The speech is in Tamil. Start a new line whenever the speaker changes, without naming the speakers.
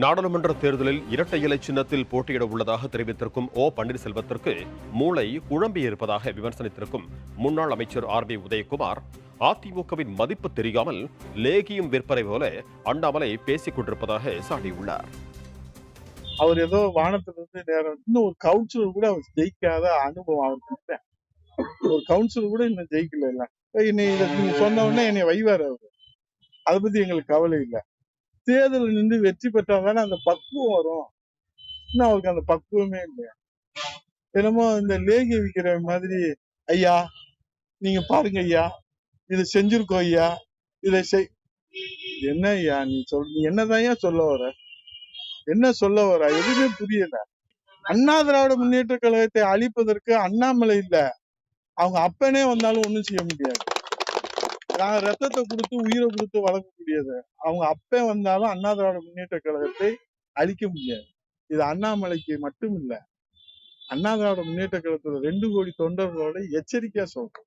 நாடாளுமன்ற தேர்தலில் இரட்டை இலை சின்னத்தில் போட்டியிட உள்ளதாக தெரிவித்திருக்கும் பன்னீர்செல்வத்திற்கு மூளை குழம்பியிருப்பதாக விமர்சனித்திருக்கும் முன்னாள் அமைச்சர் பி உதயகுமார், அதிமுகவின் மதிப்பு தெரியாமல் லேகியம் விற்பனை போல அண்ணாமலை பேசிக் கொண்டிருப்பதாக சாட்டியுள்ளார்.
அவர் ஏதோ வானத்திலிருந்து நேரம் இன்னும் ஒரு கவுன்சிலர் கூட அவர் ஜெயிக்காத அனுபவம் அவருக்கு இல்லை. ஒரு கவுன்சிலர் கூட இன்னும் ஜெயிக்கல. என்னை நீங்க சொன்ன உடனே என்னை வைவார் அவரு. அதை பத்தி எங்களுக்கு கவலை இல்லை. தேர்தல் நின்று வெற்றி பெற்றாதானே அந்த பக்குவம் வரும். இன்னும் அவருக்கு அந்த பக்குவமே இல்லையா? என்னமோ இந்த லேகி விற்கிற மாதிரி, ஐயா நீங்க பாருங்க ஐயா, இதை செஞ்சிருக்கோம் ஐயா, இதை என்ன ஐயா நீ நீ என்னதான் சொல்ல வர? என்ன சொல்ல வர? எதுவுமே புரியல. அண்ணா திராவிட முன்னேற்ற கழகத்தை அழிப்பதற்கு அண்ணாமலை இல்ல, அவங்க அப்பனே வந்தாலும் ஒண்ணும் செய்ய முடியாது. நாங்க ரத்தத்தை கொடுத்து உயிரை கொடுத்து வளர்க்கக்கூடியது. அவங்க அப்பன் வந்தாலும் அண்ணா திராவிட முன்னேற்ற கழகத்தை அழிக்க முடியாது. இது அண்ணாமலைக்கு மட்டும் இல்ல, அண்ணா திராவிட முன்னேற்ற கழகத்துல 2 கோடி தொண்டர்களோட எச்சரிக்கையா சொல்றோம்.